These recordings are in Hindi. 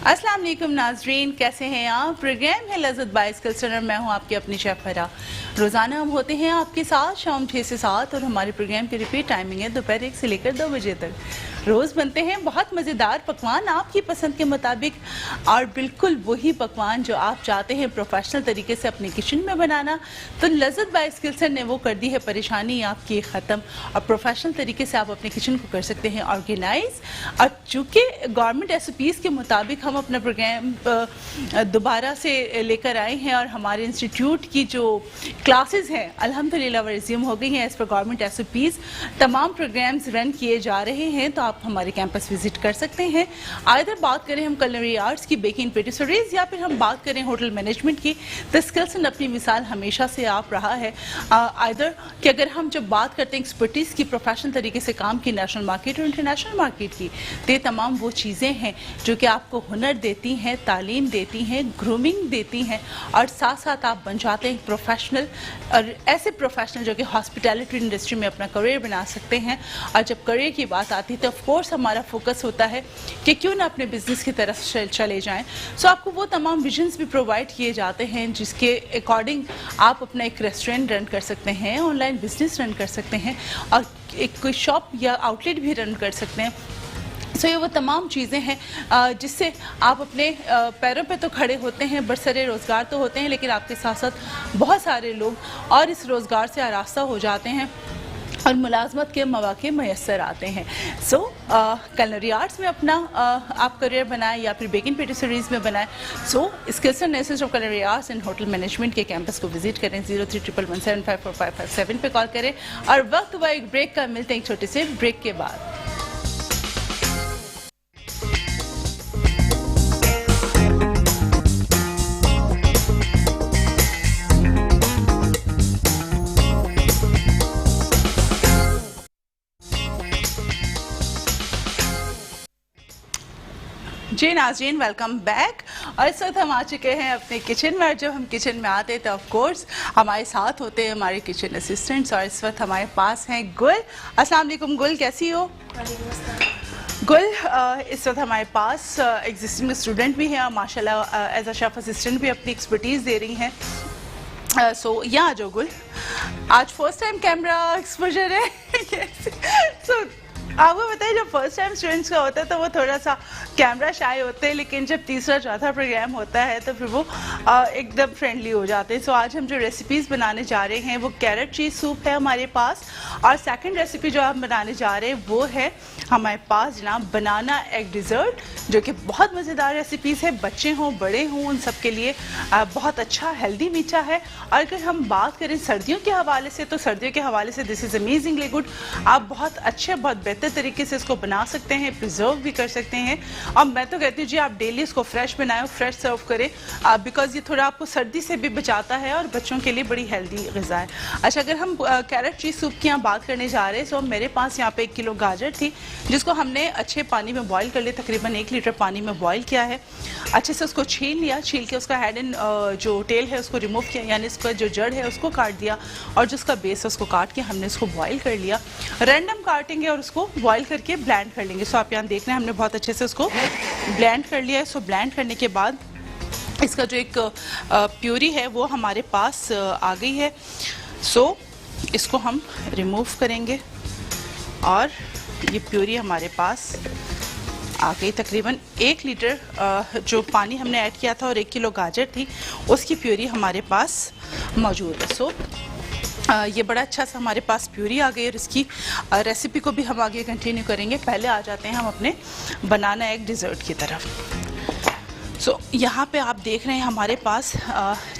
अस्सलाम वालेकुम नाजरीन, कैसे हैं आप। प्रोग्राम है लज़्ज़त बाय स्किल सेंटर। मैं हूं आपकी अपनी शेफ फरा। रोज़ाना हम होते हैं आपके साथ शाम 6 से 7 और हमारे प्रोग्राम की रिपीट टाइमिंग है दोपहर 1 से लेकर 2 बजे तक। रोज़ बनते हैं बहुत मज़ेदार पकवान आपकी पसंद के मुताबिक, और बिल्कुल वही पकवान जो आप चाहते हैं प्रोफेशनल तरीके से अपने किचन में बनाना। तो लज़्ज़त बाय स्किल सेंटर ने वो कर दी है परेशानी आपकी ख़त्म, और प्रोफेशनल तरीके से आप अपने किचन को कर सकते हैं ऑर्गेनाइज। और चूँकि गवर्नमेंट SOPs के मुताबिक हम अपना प्रोग्राम दोबारा से लेकर आए हैं, और हमारे इंस्टीट्यूट की जो क्लासेस हैं अल्हम्दुलिल्लाह वो रिज्यूम हो गई हैं एज़ पर गवर्नमेंट SOPs। तमाम प्रोग्राम्स रन किए जा रहे हैं, तो आप हमारे कैंपस विजिट कर सकते हैं। आइदर बात करें हम कुलिनरी आर्ट्स की, बेकिंग पेटिसरीज, या फिर हम बात करें होटल मैनेजमेंट की, तो स्किल सेंटर अपनी मिसाल हमेशा से आप रहा है। आइदर कि अगर हम जब बात करते हैं एक्सपर्टीज़ की, प्रोफेशनल तरीके से काम की, नेशनल मार्केट और इंटरनेशनल मार्केट की, तो ये तमाम वो चीज़ें हैं जो कि आपको हुनर देती हैं, तालीम देती हैं, ग्रूमिंग देती हैं, और साथ साथ आप बन जाते हैं प्रोफेशनल, और ऐसे प्रोफेशनल जो कि हॉस्पिटैलिटी इंडस्ट्री में अपना करियर बना सकते हैं। और जब करियर की बात आती है तो ऑफकोर्स हमारा फोकस होता है कि क्यों ना अपने बिजनेस की तरफ चले जाएं। सो आपको वो तमाम विजन्स भी प्रोवाइड किए जाते हैं जिसके अकॉर्डिंग आप अपना एक रेस्टोरेंट रन कर सकते हैं, ऑनलाइन बिजनेस रन कर सकते हैं, और एक कोई शॉप या आउटलेट भी रन कर सकते हैं। सो ये वो तमाम चीज़ें हैं जिससे आप अपने पैरों पे तो खड़े होते हैं, बरसरे रोज़गार तो होते हैं, लेकिन आपके साथ साथ बहुत सारे लोग और इस रोज़गार से आरास्ता हो जाते हैं और मुलाजमत के मौके मैसर आते हैं। सो कुलिनरी आर्ट्स में अपना आप करियर बनाएं या फिर बेकिंग पेटिसरीज में बनाएं। So skills and niches of culinary arts and hotel management के कैंपस को विजिट करें। 0311175455 पे कॉल करें। और वक्त हुआ एक ब्रेक का, मिलते हैं एक छोटे से ब्रेक के बाद। जी नाज़रीन, वेलकम बैक। और इस वक्त हम आ चुके हैं अपने किचन में, और जब हम किचन में आते हैं तो ऑफ कोर्स हमारे साथ होते हैं हमारे किचन असिस्टेंट्स, और इस वक्त हमारे पास हैं गुल। अस्सलाम वालेकुम गुल, कैसी हो? गुल इस वक्त हमारे पास एग्जिस्टिंग स्टूडेंट भी हैं और माशाल्लाह एज अ शेफ असिस्टेंट भी अपनी एक्सपर्टीज़ दे रही हैं। सो यहाँ आ जाओ गुल, आज फर्स्ट टाइम कैमरा एक्सपोजर है। सो आपको बताइए, जब फर्स्ट टाइम स्टूडेंट्स का होता है तो वो थोड़ा सा कैमरा शाय होते हैं, लेकिन जब तीसरा चौथा प्रोग्राम होता है तो फिर वो एकदम फ्रेंडली हो जाते हैं। सो आज हम जो रेसिपीज़ बनाने जा रहे हैं वो कैरेट चीज़ सूप है हमारे पास, और सेकंड रेसिपी जो हम बनाने जा रहे हैं वो है हमारे पास जनाब बनाना एग डिज़र्ट, जो कि बहुत मज़ेदार रेसिपीज़ है। बच्चे हों बड़े हों उन सब के लिए बहुत अच्छा हेल्दी मीठा है। और अगर हम बात करें सर्दियों के हवाले से, तो सर्दियों के हवाले से दिस इज़ अमेजिंगली गुड। आप बहुत अच्छे बहुत बेहतर तरीके से इसको बना सकते हैं, प्रिजर्व भी कर सकते हैं। और मैं तो कहती हूँ जी आप डेली इसको फ्रेश बनाएं, फ्रेश सर्व करें, बिकॉज ये थोड़ा आपको सर्दी से भी बचाता है और बच्चों के लिए बड़ी हेल्दी ग़िज़ा है। अच्छा, अगर हम कैरेट चीज़ सूप की यहाँ बात करने जा रहे हैं, तो मेरे पास यहाँ पे 1 किलो गाजर थी जिसको हमने अच्छे पानी में बॉईल कर लिया, तकरीबन 1 लीटर पानी में बॉईल किया है। अच्छे से उसको छील लिया, छील के उसका हेड एंड जो टेल है उसको रिमूव किया, यानी इसका जो जड़ है उसको काट दिया, और जो उसका बेस है उसको काट के हमने इसको बॉईल कर लिया। रैंडम काटेंगे और उसको बॉईल करके ब्लेंड कर लेंगे। सो आप यहाँ देख रहे हैं हमने बहुत अच्छे से उसको ब्लेंड कर लिया है। सो ब्लेंड करने के बाद इसका जो एक प्यूरी है वो हमारे पास आ गई है। सो इसको हम रिमूव करेंगे, और ये प्यूरी हमारे पास आ गई। तकरीबन 1 लीटर जो पानी हमने ऐड किया था और 1 किलो गाजर थी, उसकी प्यूरी हमारे पास मौजूद है। सो ये बड़ा अच्छा सा हमारे पास प्यूरी आ गई, और इसकी रेसिपी को भी हम आगे कंटिन्यू करेंगे। पहले आ जाते हैं हम अपने बनाना एग डिज़र्ट की तरफ। सो यहाँ पे आप देख रहे हैं हमारे पास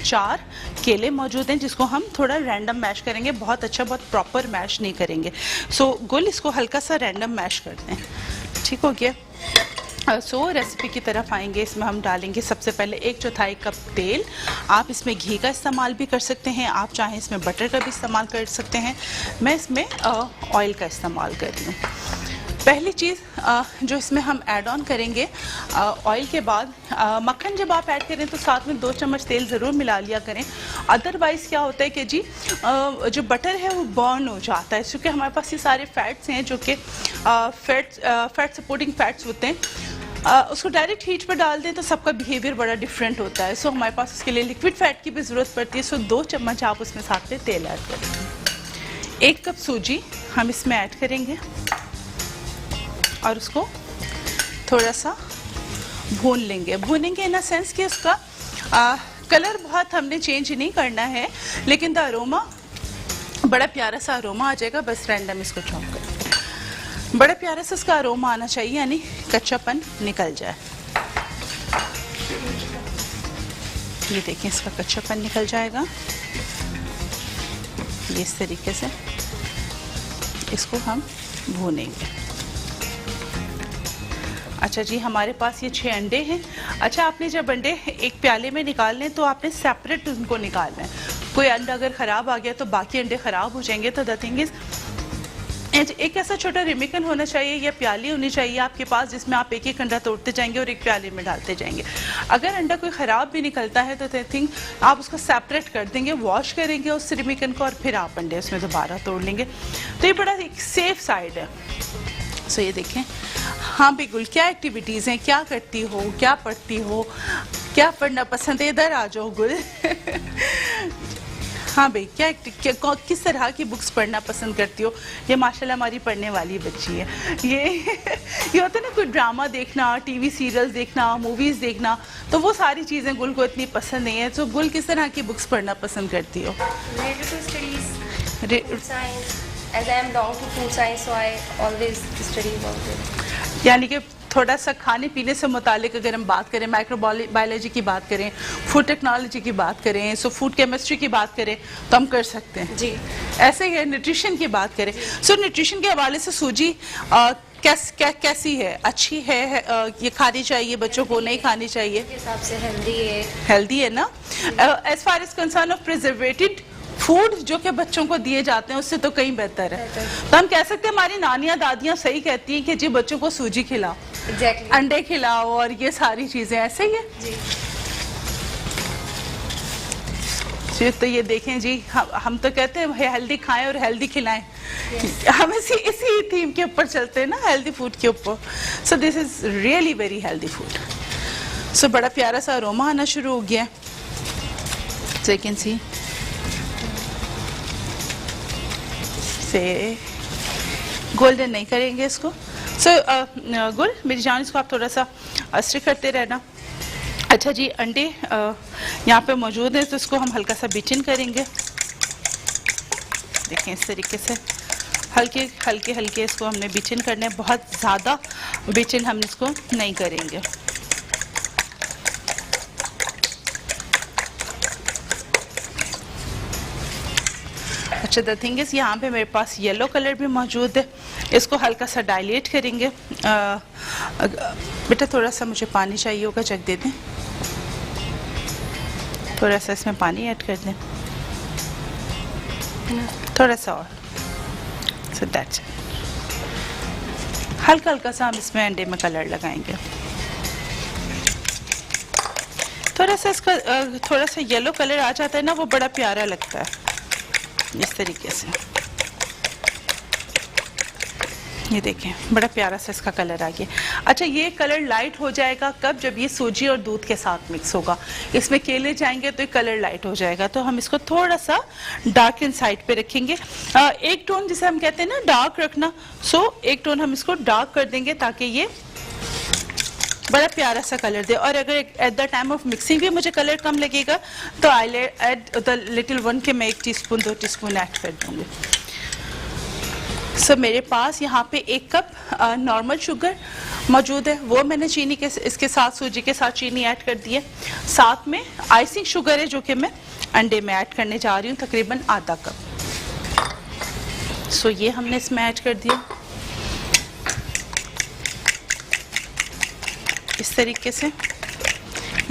4 केले मौजूद हैं, जिसको हम थोड़ा रैंडम मैश करेंगे, बहुत अच्छा बहुत प्रॉपर मैश नहीं करेंगे। सो गुल इसको हल्का सा रैंडम मैश करते हैं, ठीक हो गया। सो रेसिपी की तरफ आएंगे। इसमें हम डालेंगे सबसे पहले 1/4 कप तेल। आप इसमें घी का इस्तेमाल भी कर सकते हैं, आप चाहें इसमें बटर का भी इस्तेमाल कर सकते हैं। मैं इसमें ऑयल का इस्तेमाल कर रही हूँ। पहली चीज़ जो इसमें हम ऐड ऑन करेंगे ऑयल के बाद, मक्खन जब आप ऐड करें तो साथ में 2 चम्मच तेल ज़रूर मिला लिया करें। अदरवाइज़ क्या होता है कि जी जो बटर है वो बर्न हो जाता है, क्योंकि हमारे पास ये सारे फैट्स हैं जो कि फैट सपोर्टिंग फैट्स होते हैं। उसको डायरेक्ट हीट पर डाल दें तो सबका बिहेवियर बड़ा डिफरेंट होता है। सो हमारे पास उसके लिए लिक्विड फैट की भी ज़रूरत पड़ती है। सो 2 चम्मच आप उसमें साथ में तेल ऐड करेंगे। 1 कप सूजी हम इसमें ऐड करेंगे और उसको थोड़ा सा भून लेंगे। भूनेंगे इन अ सेंस कि उसका कलर बहुत हमने चेंज नहीं करना है, लेकिन द अरोमा बड़ा प्यारा सा अरोमा आ जाएगा। बस रैंडम इसको चॉप करें, बड़ा प्यारा सा उसका अरोमा आना चाहिए, यानी कच्चापन निकल जाए। ये देखिए इसका कच्चापन निकल जाएगा। ये इस तरीके से इसको हम भूनेंगे। अच्छा जी, हमारे पास ये 6 अंडे हैं। अच्छा, आपने जब अंडे एक प्याले में निकालने तो आपने सेपरेट उनको निकालना है। कोई अंडा अगर ख़राब आ गया तो बाकी अंडे ख़राब हो जाएंगे। तो द थिंग इज़, एक ऐसा छोटा रिमिकन होना चाहिए या प्याली होनी चाहिए आपके पास जिसमें आप एक एक अंडा तोड़ते जाएंगे और एक प्याले में डालते जाएंगे। अगर अंडा कोई ख़राब भी निकलता है तो आई थिंक आप उसको सेपरेट कर देंगे, वॉश करेंगे उस रिमिकन को और फिर आप अंडे उसमें दोबारा तोड़ लेंगे। तो ये बड़ा एक सेफ साइड है। सो ये देखें। हाँ बिल्कुल, क्या एक्टिविटीज़ हैं, क्या करती हो, क्या पढ़ती हो, क्या पढ़ना पसंद है? इधर आ जाओ गुल। हाँ भाई, किस तरह की बुक्स पढ़ना पसंद करती हो? ये माशाल्लाह हमारी पढ़ने वाली बच्ची है। ये होता है ना, कोई ड्रामा देखना, टीवी सीरियल्स देखना, मूवीज़ देखना, तो वो सारी चीज़ें गुल को इतनी पसंद नहीं है। तो गुल किस तरह की बुक्स पढ़ना पसंद करती हो? As I am belong to food science, so I always study about it. यानी कि थोड़ा सा खाने पीने से मुतालिक अगर हम बात करें, माइक्रोबायोलॉजी की बात करें, फूड टेक्नोलॉजी की बात करें, सो फूड केमिस्ट्री की बात करें तो हम कर सकते हैं जी। ऐसे ही न्यूट्रिशन की बात करें, सो न्यूट्रिशन के हवाले से सूजी कैसी है? अच्छी है? ये खानी चाहिए बच्चों को, नहीं खानी चाहिए? मेरे हिसाब से हेल्दी है ना। As far as concern of preserved food जो कि बच्चों को दिए जाते हैं उससे तो कहीं बेहतर है। तो हम कह सकते हैं हमारी नानियां दादियां सही कहती हैं कि जी बच्चों को सूजी खिलाओ, अंडे खिलाओ और ये सारी चीजें, ऐसे ही है जी। तो ये देखें जी, हम तो कहते हैं हेल्दी खाएं और हेल्दी खिलाएं। हम इसी थीम के ऊपर चलते हैं ना, हेल्दी फूड के ऊपर। So this is really very healthy food. So बड़ा प्यारा सा अरोमा आना शुरू हो गया। सो यू कैन सी से गोल्डन नहीं करेंगे इसको। सो गुल मेरी जान, इसको आप थोड़ा सा स्टिर करते रहना। अच्छा जी, अंडे यहाँ पे मौजूद हैं तो इसको हम हल्का सा बीटन करेंगे। देखें इस तरीके से हल्के हल्के इसको हमने बीटन करना है, बहुत ज़्यादा बीटन हम इसको नहीं करेंगे। अच्छा, द थिंग इज़ यहाँ पे मेरे पास येलो कलर भी मौजूद है, इसको हल्का सा डाइलेट करेंगे। बेटा थोड़ा सा मुझे पानी चाहिए होगा, जग दे दें, थोड़ा सा इसमें पानी ऐड कर दें, थोड़ा सा और। So that's it. हल्का हल्का सा हम इसमें अंडे में कलर लगाएंगे। थोड़ा सा इसका थोड़ा सा येलो कलर आ जाता है ना, वो बड़ा प्यारा लगता है इस तरीके से। ये देखें बड़ा प्यारा सा इसका कलर आ गया। अच्छा, ये कलर लाइट हो जाएगा कब? जब ये सूजी और दूध के साथ मिक्स होगा, इसमें केले जाएंगे तो ये कलर लाइट हो जाएगा। तो हम इसको थोड़ा सा डार्क इन साइड पे रखेंगे। एक टोन जिसे हम कहते हैं ना डार्क रखना, सो एक टोन हम इसको डार्क कर देंगे ताकि ये बड़ा प्यारा सा कलर दे। और अगर at the time of mixing भी मुझे कलर कम लगेगा तो आई एड द लिटिल वन के मैं 1 टीस्पून 2 टीस्पून ऐड कर दूँगी। सो मेरे पास यहाँ पे 1 कप नॉर्मल शुगर मौजूद है, वो मैंने चीनी के इसके साथ सूजी के साथ चीनी ऐड कर दी है। साथ में आइसिंग शुगर है जो कि मैं अंडे में ऐड करने जा रही हूँ, तकरीबन आधा कप। सो ये हमने इसमें ऐड कर दिया इस तरीके से,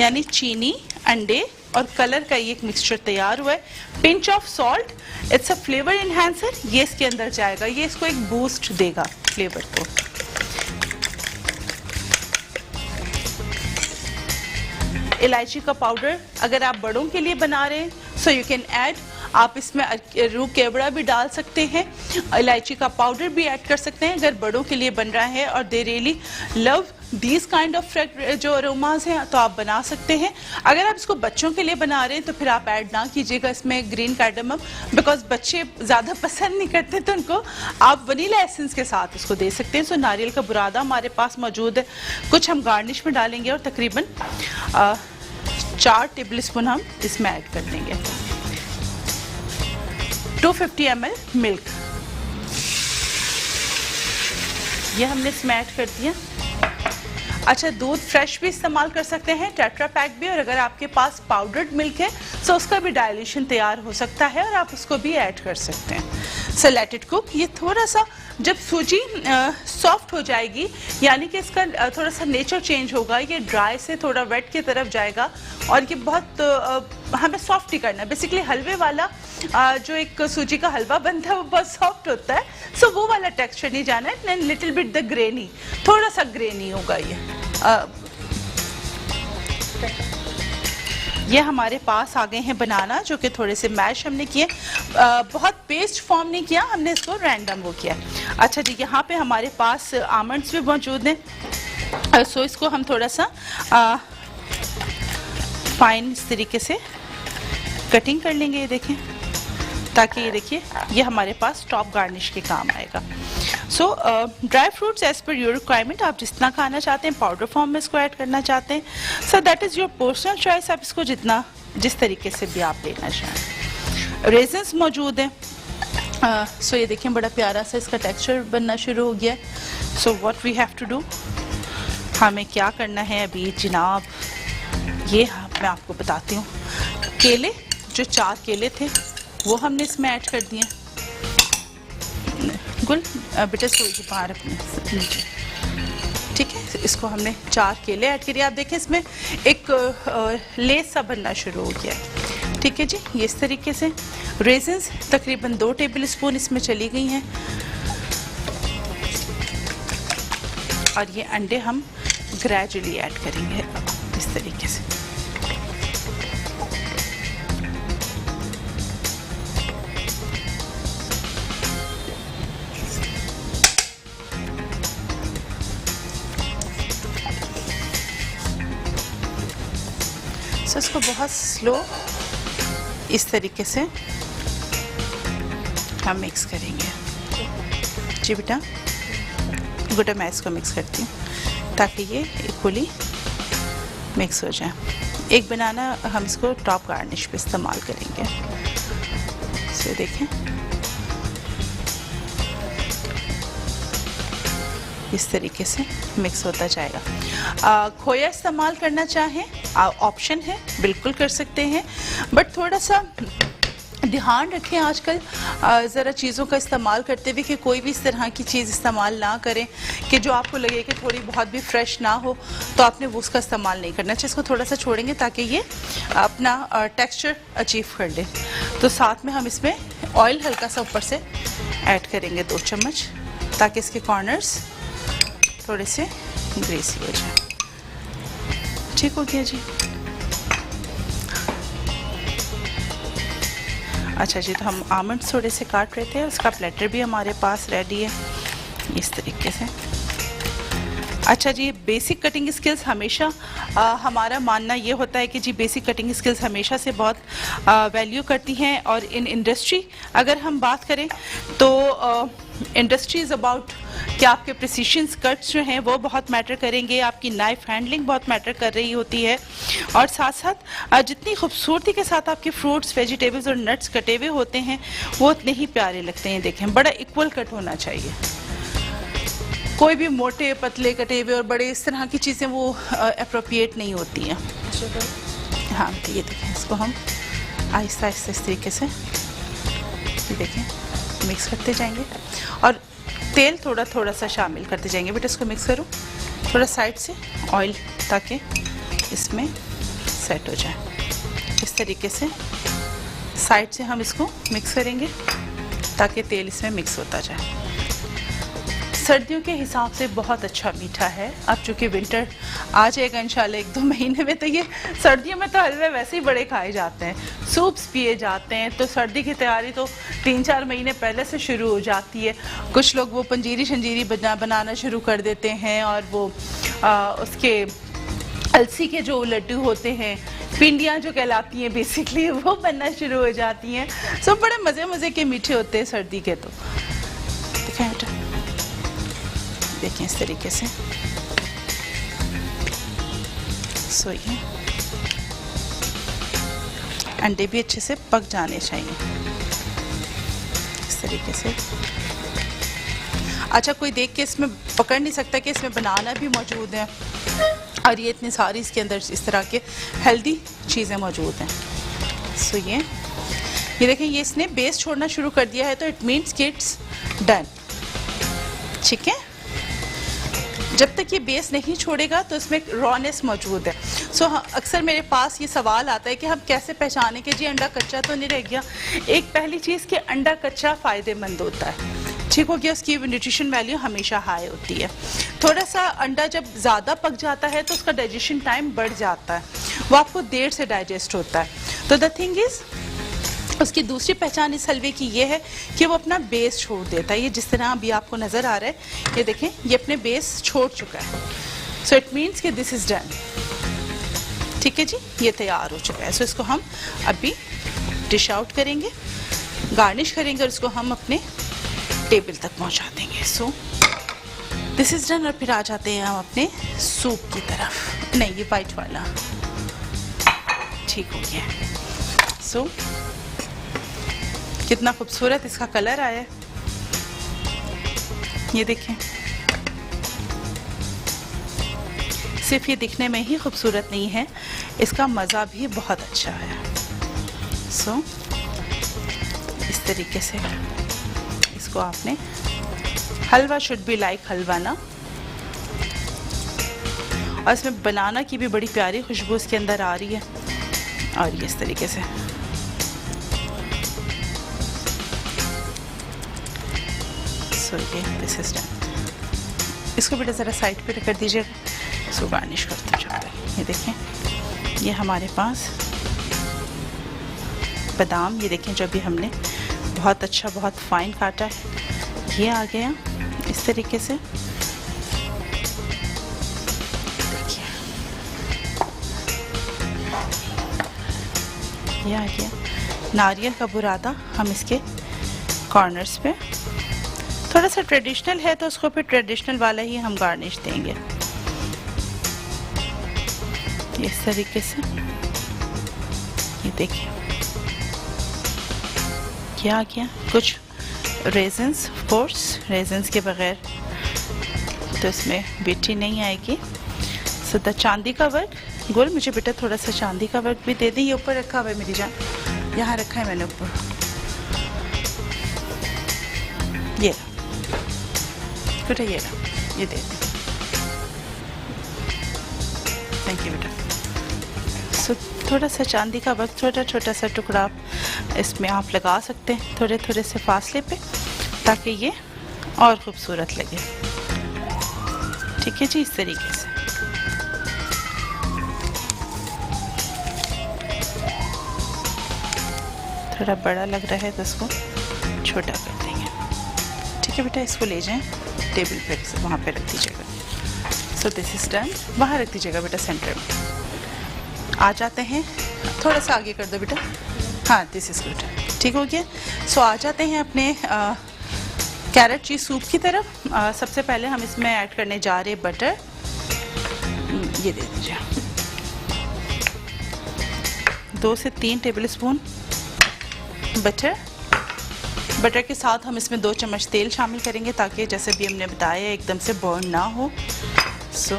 यानी चीनी, अंडे और कलर का ये एक मिक्सचर तैयार हुआ है। Pinch of salt, it's a flavour enhancer, ये इसके अंदर जाएगा, ये इसको एक बूस्ट देगा फ्लेवर को। इलायची का पाउडर अगर आप बड़ों के लिए बना रहे हैं सो यू कैन ऐड, आप इसमें रूह केवड़ा भी डाल सकते हैं, इलायची का पाउडर भी ऐड कर सकते हैं अगर बड़ों के लिए बन रहा है और they really love these kind of जो अरोमाज हैं तो आप बना सकते हैं। अगर आप इसको बच्चों के लिए बना रहे हैं तो फिर आप ऐड ना कीजिएगा इसमें ग्रीन कार्डमम, बिकॉज बच्चे ज़्यादा पसंद नहीं करते, तो उनको आप वनीला एसेंस के साथ उसको दे सकते हैं। सो नारियल का बुरादा हमारे पास मौजूद है, कुछ हम गार्निश में डालेंगे और तकरीबन 4 टेबल स्पून हम इसमें ऐड कर देंगे। 250 ml मिल्क ये हमने इसमें ऐड कर दिया। अच्छा, दूध फ्रेश भी इस्तेमाल कर सकते हैं, टेट्रा पैक भी, और अगर आपके पास पाउडर्ड मिल्क है तो उसका भी डाइल्यूशन तैयार हो सकता है और आप उसको भी ऐड कर सकते हैं। So let it cook. ये थोड़ा सा जब सूजी सॉफ्ट हो जाएगी, यानी कि इसका थोड़ा सा नेचर चेंज होगा, ये ड्राई से थोड़ा वेट की तरफ जाएगा और ये बहुत हमें सॉफ्ट ही करना है। बेसिकली हलवे वाला जो एक सूजी का हलवा बनता है वो बहुत सॉफ्ट होता है, सो वो वाला टेक्सचर नहीं जाना है। लिटिल बिट द ग्रेनी, थोड़ा सा ग्रेनी होगा ये हमारे पास आ गए हैं बनाना, जो कि थोड़े से मैश हमने किए, बहुत पेस्ट फॉर्म नहीं किया हमने, इसको रैंडम वो किया। अच्छा जी, यहाँ पे hamaरे पास आमंड्स भी मौजूद हैं, सो इसको हम थोड़ा सा फाइन इस तरीके से कटिंग कर लेंगे, ये देखें, ताकि ये देखिए ये हमारे पास टॉप गार्निश के काम आएगा। So dry fruits as per your requirement, आप जितना खाना चाहते हैं, पाउडर फॉर्म में इसको ऐड करना चाहते हैं, so that is your personal choice, आप इसको जितना जिस तरीके से भी आप लेना चाहें। रेजन्स मौजूद हैं, सो ये देखें बड़ा प्यारा सा इसका टेक्सचर बनना शुरू हो गया। So what we have to do, हमें क्या करना है अभी जनाब, ये मैं आपको बताती हूँ। केले, जो 4 केले थे वो हमने इसमें ऐड कर दिए। गुल बेटा सूजी बाहर अपने नीचे, ठीक है, इसको हमने 4 केले ऐड करिए। आप देखें इसमें एक लेस सा बनना शुरू हो गया है, ठीक है जी, ये इस तरीके से। रेजन्स तकरीबन 2 टेबल स्पून इसमें चली गई हैं, और ये अंडे हम ग्रेजुअली ऐड करेंगे इस तरीके से। सो इसको बहुत स्लो इस तरीके से हम मिक्स करेंगे। जी बेटा, गुड, मैं इसको मिक्स करती हूँ ताकि ये इक्वली मिक्स हो जाए। एक बनाना हम इसको टॉप गार्निश पे इस्तेमाल करेंगे। सो देखें इस तरीके से मिक्स होता जाएगा। खोया इस्तेमाल करना चाहें ऑप्शन है, बिल्कुल कर सकते हैं, बट थोड़ा सा ध्यान रखें आजकल ज़रा चीज़ों का इस्तेमाल करते हुए कि कोई भी इस तरह की चीज़ इस्तेमाल ना करें कि जो आपको लगे कि थोड़ी बहुत भी फ्रेश ना हो, तो आपने वो उसका इस्तेमाल नहीं करना चाहिए। इसको थोड़ा सा छोड़ेंगे ताकि ये अपना टेक्सचर अचीव कर ले। तो साथ में हम इसमें ऑयल हल्का सा ऊपर से ऐड करेंगे 2 चम्मच, ताकि इसके कॉर्नर्स थोड़े से ग्रेसी हो जाए। ठीक हो गया जी। अच्छा जी, तो हम आमंड्स थोड़े से काट रहे थे, उसका प्लेटर भी हमारे पास रेडी है इस तरीके से। अच्छा जी, बेसिक कटिंग स्किल्स हमेशा हमारा मानना ये होता है कि जी बेसिक कटिंग स्किल्स हमेशा से बहुत वैल्यू करती हैं, और इन इंडस्ट्री अगर हम बात करें तो इंडस्ट्री इज़ अबाउट कि आपके प्रिसीशन कट्स जो हैं वो बहुत मैटर करेंगे, आपकी नाइफ हैंडलिंग बहुत मैटर कर रही होती है, और साथ साथ जितनी खूबसूरती के साथ आपके फ्रूट्स, वेजिटेबल्स और नट्स कटे हुए होते हैं वो उतने ही प्यारे लगते हैं। देखें, बड़ा इक्वल कट होना चाहिए, कोई भी मोटे पतले कटे हुए और बड़े इस तरह की चीज़ें वो अप्रोप्रिएट नहीं होती हैं। हाँ, तो ये देखें, इसको हम आहिस्ता आहिस्ता इस तरीके से ये देखें मिक्स करते जाएंगे, और तेल थोड़ा थोड़ा सा शामिल करते जाएंगे। बेटा इसको मिक्स करूँ थोड़ा साइड से ऑयल, ताकि इसमें सेट हो जाए। इस तरीके से साइड से हम इसको मिक्स करेंगे ताकि तेल इसमें मिक्स होता जाए। सर्दियों के हिसाब से बहुत अच्छा मीठा है। अब चूँकि विंटर आ जाएगा इंशाल्लाह 1-2 महीने में, तो ये सर्दियों में तो हलवे वैसे ही बड़े खाए जाते हैं, सूप्स पिए जाते हैं, तो सर्दी की तैयारी तो 3-4 महीने पहले से शुरू हो जाती है। कुछ लोग वो पंजीरी शंजीरी बनाना शुरू कर देते हैं, और वो उसके अलसी के जो लड्डू होते हैं, पिंडियाँ जो कहलाती हैं बेसिकली, वो बनना शुरू हो जाती हैं। सो बड़े मज़े मज़े के मीठे होते हैं सर्दी के। तो दिखाएं बेटा, देखें इस तरीके से। सो ये अंडे भी अच्छे से पक जाने चाहिए इस तरीके से। अच्छा, कोई देख के इसमें पकड़ नहीं सकता कि इसमें बनाना भी मौजूद है, और ये इतनी सारी इसके अंदर इस तरह के हेल्दी चीज़ें मौजूद हैं। सो ये देखें, ये इसने बेस छोड़ना शुरू कर दिया है, तो इट मीन्स कि इट्स डन। ठीक है, जब तक ये बेस नहीं छोड़ेगा तो इसमें रॉनेस मौजूद है। सो अक्सर मेरे पास ये सवाल आता है कि हम कैसे पहचाने कि जी अंडा कच्चा तो नहीं रह गया। एक पहली चीज़ कि अंडा कच्चा फ़ायदेमंद होता है, ठीक हो गया, उसकी न्यूट्रिशन वैल्यू हमेशा हाई होती है। थोड़ा सा अंडा जब ज़्यादा पक जाता है तो उसका डाइजेशन टाइम बढ़ जाता है, वो आपको देर से डाइजेस्ट होता है। तो द थिंग इज़, उसकी दूसरी पहचान इस हलवे की ये है कि वो अपना बेस छोड़ देता है। ये जिस तरह अभी आपको नज़र आ रहा है, ये देखें, ये अपने बेस छोड़ चुका है। सो इट मीन्स कि दिस इज़ डन। ठीक है जी, ये तैयार हो चुका है। सो इसको हम अभी डिश आउट करेंगे, गार्निश करेंगे, और इसको हम अपने टेबल तक पहुंचा देंगे। So this is done. और फिर आ जाते हैं हम अपने सूप की तरफ। नहीं, ये वाइट वाला ठीक हो गया। सो कितना खूबसूरत इसका कलर आया है, ये देखें। सिर्फ ये दिखने में ही खूबसूरत नहीं है, इसका मज़ा भी बहुत अच्छा है। सो इस तरीके से इसको आपने, हलवा शुड बी लाइक हलवा ना। और इसमें बनाना की भी बड़ी प्यारी खुशबू इसके अंदर आ रही है। और ये इस तरीके से दिस इज डन। इसको बेटा ज़रा साइड पे कर दीजिएगा, इसको गार्निश करते हैं जब तक। ये देखें, ये हमारे पास बादाम, ये देखें, जो भी हमने बहुत अच्छा, बहुत फाइन काटा है, ये आ गया इस तरीके से। देखिए, ये आ गया नारियल का बुरादा। हम इसके कॉर्नर्स पे, थोड़ा सा ट्रेडिशनल है तो उसको फिर ट्रेडिशनल वाला ही हम गार्निश देंगे इस तरीके से। ये देखिए, क्या किया, कुछ रेजन्स, ऑफ कोर्स रेजन्स के बगैर तो इसमें बेटी नहीं आएगी। सो द चांदी का वर्क, गुल मुझे बेटा थोड़ा सा चांदी का वर्क भी दे दें। ये ऊपर रखा हुआ है मेरी जान, यहाँ रखा है मैंने ऊपर। ये बेटा, ये दे दें। थैंक यू बेटा। सो थोड़ा सा चांदी का वर्क, छोटा छोटा सा टुकड़ा इसमें आप लगा सकते हैं थोड़े थोड़े से फासले पे, ताकि ये और ख़ूबसूरत लगे। ठीक है जी, इस तरीके से। थोड़ा बड़ा लग रहा है तो इसको छोटा कर देंगे। ठीक है बेटा, इसको ले जाएं टेबल पे, वहाँ पे रख दीजिएगा। So this is done. वहाँ रख दीजिएगा बेटा सेंटर में। आ जाते हैं, थोड़ा सा आगे कर दो बेटा। हाँ, दिस इज़ गुड, ठीक हो गया। सो आ जाते हैं अपने कैरेट चीज़ सूप की तरफ। सबसे पहले हम इसमें ऐड करने जा रहे हैं बटर। ये दे दीजिए, 2 से 3 टेबल स्पून बटर। बटर के साथ हम इसमें 2 चम्मच तेल शामिल करेंगे, ताकि जैसे भी हमने बताया एकदम से बर्न ना हो। सो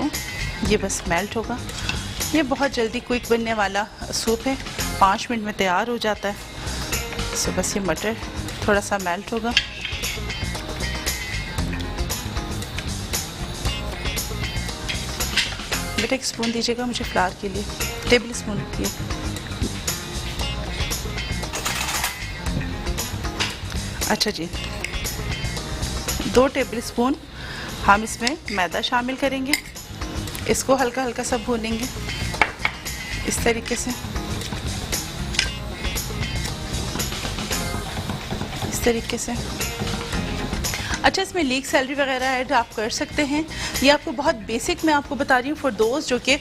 ये बस मेल्ट होगा। ये बहुत जल्दी क्विक बनने वाला सूप है, 5 मिनट में तैयार हो जाता है। सो बस ये मटर थोड़ा सा मेल्ट होगा। बेटा एक स्पून दीजिएगा मुझे फ्लावर के लिए, टेबल स्पून ये। अच्छा जी, 2 टेबल स्पून हम इसमें मैदा शामिल करेंगे। इसको हल्का हल्का सा भूनेंगे इस तरीके से, इस तरीके से। अच्छा, इसमें लीक सैलरी वगैरह ऐड आप कर सकते हैं। ये आपको बहुत बेसिक मैं आपको बता रही हूँ फॉर दोस्त जो कि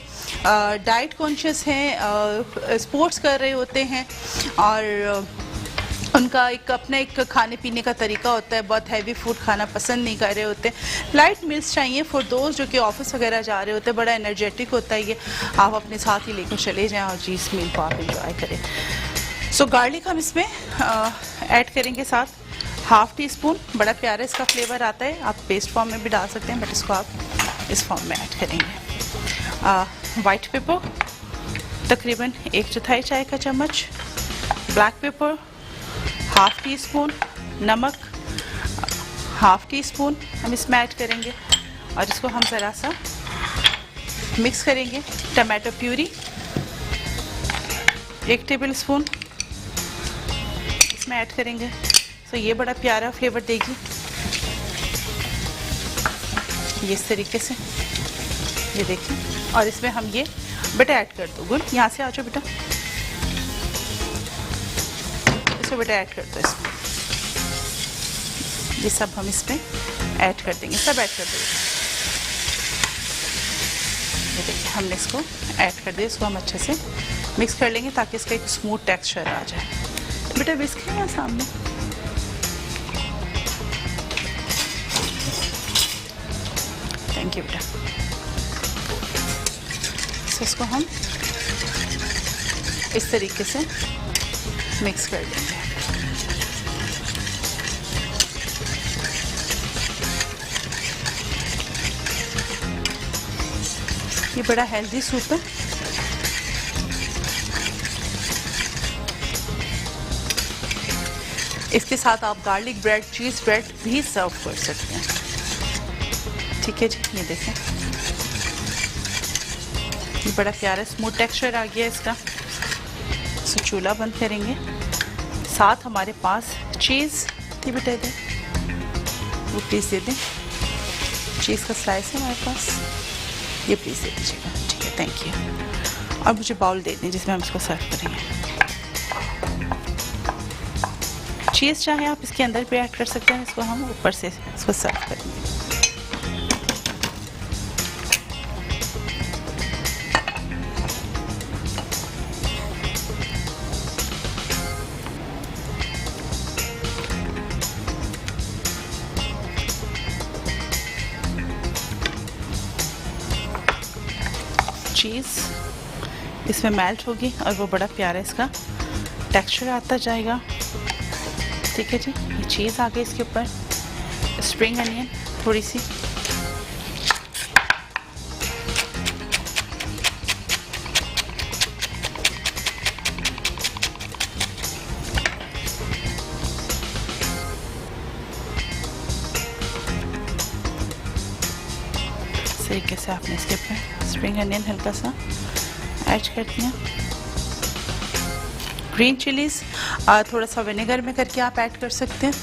डाइट कॉन्शियस हैं, स्पोर्ट्स कर रहे होते हैं और उनका एक खाने पीने का तरीका होता है, बहुत हैवी फूड खाना पसंद नहीं कर रहे होते, लाइट मील्स चाहिए फॉर दोस्त जो कि ऑफिस वगैरह जा रहे होते हैं। बड़ा एनर्जेटिक होता है ये, आप अपने साथ ही लेकर चले जाएं और जी इस मील को आप इंजॉय करें। सो गार्लिक हम इसमें ऐड करेंगे साथ, हाफ टी स्पून। बड़ा प्यारा इसका फ्लेवर आता है, आप पेस्ट फॉर्म में भी डाल सकते हैं बट इसको आप इस फॉर्म में ऐड करेंगे। वाइट पेपर तकरीबन 1/4 चाय का चम्मच, black pepper half tea spoon, नमक हाफ टी स्पून हम इसमें ऐड करेंगे और इसको हम ज़रा सा मिक्स करेंगे। टमाटो प्यूरी 1 टेबल स्पून इसमें ऐड करेंगे, तो ये बड़ा प्यारा फ्लेवर देगी ये इस तरीके से, ये देखिए। और इसमें हम ये बेटा ऐड कर दो, गुड यहाँ से आ जाओ बेटा, इसको बेटा ऐड कर दो इसमें, ये सब हम इसमें ऐड कर देंगे, सब ऐड कर देंगे। ये देखिए हमने इसको ऐड कर दिया, इसको हम अच्छे से मिक्स कर लेंगे ताकि इसका एक स्मूथ टेक्सचर आ जाए। बेटा विस्क है यहाँ सामने, थैंक यू बेटा। तो इसको हम इस तरीके से मिक्स कर देंगे। ये बड़ा हेल्दी सूप है, इसके साथ आप गार्लिक ब्रेड, चीज़ ब्रेड भी सर्व कर सकते हैं। ठीक है जी, ये देखें ये बड़ा प्यारा स्मूथ टेक्सचर आ गया इसका। सो चूल्हा बंद करेंगे, साथ हमारे पास चीज़ थी बेटा, दे वो प्लीज़ दे दें, चीज़ का स्लाइस है हमारे पास, ये प्लीज़ दे दीजिएगा। ठीक है, थैंक यू। और मुझे बाउल दे दें जिसमें हम इसको सर्व करेंगे। चीज़ चाहे आप इसके अंदर भी ऐड कर सकते हैं, इसको हम ऊपर से इसको सर्व करेंगे। चीज़ इसमें मेल्ट होगी और वो बड़ा प्यारा इसका टेक्सचर आता जाएगा। ठीक है जी, ये चीज़ आ गई इसके ऊपर, स्प्रिंग अनियन थोड़ी सी, इस तरीके से आपने इसके ऊपर स्प्रिंग अनियन हल्का सा ऐड कर दिया। ग्रीन चिलीज़ थोड़ा सा विनेगर में करके आप ऐड कर सकते हैं,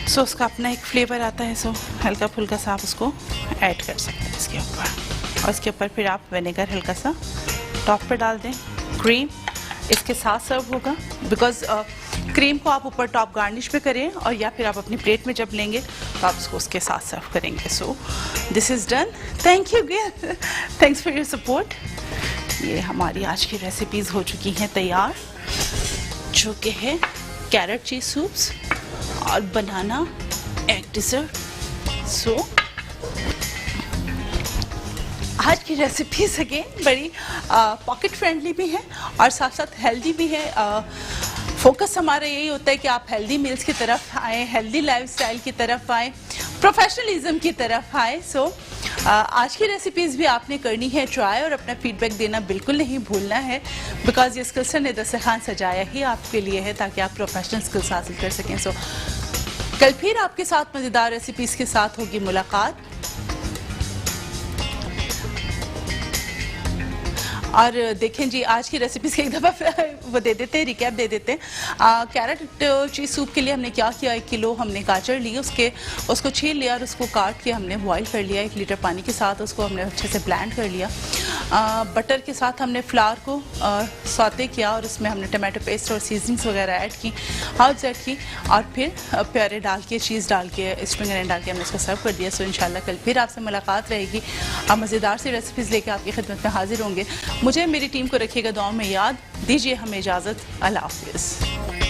सो उसका अपना एक फ्लेवर आता है, सो हल्का फुल्का सा आप उसको ऐड कर सकते हैं इसके ऊपर। और इसके ऊपर फिर आप विनेगर हल्का सा टॉप पे डाल दें। क्रीम इसके साथ सर्व होगा, बिकॉज क्रीम को आप ऊपर टॉप गार्निश पे करें और या फिर आप अपनी प्लेट में जब लेंगे तो आप उसको उसके साथ सर्व करेंगे। So this is done, thank you Gill, thanks for your support. ये हमारी आज की रेसिपीज़ हो चुकी हैं तैयार, जो कि है कैरेट चीज़ सूप्स और बनाना एग डिज़र्ट। सो आज की रेसिपीज़ अगेन बड़ी पॉकेट फ्रेंडली भी हैं और साथ साथ हेल्दी भी है। फोकस हमारा यही होता है कि आप हेल्दी मील्स की तरफ आएँ, हेल्दी लाइफस्टाइल की तरफ आएँ, प्रोफेशनलिज्म की तरफ आएँ। सो आज की रेसिपीज़ भी आपने करनी है ट्राई और अपना फीडबैक देना बिल्कुल नहीं भूलना है, बिकॉज ये स्किल्स ने दस्तरखान सजाया ही आपके लिए है ताकि आप प्रोफेशनल स्किल्स हासिल कर सकें। सो कल फिर आपके साथ मज़ेदार रेसिपीज़ के साथ होगी मुलाकात। और देखें जी, आज की रेसिपीज़ की एक दफ़ा वो दे देते हैं, रिकैप दे देते हैं। कैरेट चीज़ सूप के लिए हमने क्या किया, 1 किलो हमने गाजर ली, उसको छील लिया और उसको काट के हमने बॉईल कर लिया 1 लीटर पानी के साथ, उसको हमने अच्छे से ब्लेंड कर लिया। बटर के साथ हमने फ्लावर को सौते किया और उसमें हमने टमाटो पेस्ट और सीजनिंग्स वगैरह ऐड की, हर्ब्स ऐड की और फिर प्यारे डाल के चीज़ डाल के स्प्रिंग अनियन डाल के हमने इसको सर्व कर दिया। सो इंशाल्लाह कल फिर आपसे मुलाकात रहेगी, हम मज़ेदार सी रेसिपीज़ लेके आपकी खिदमत में हाजिर होंगे। मुझे मेरी टीम को रखिएगा दुआओं में याद, दीजिए हमें इजाज़त। अल्लाह हाफ़िज़।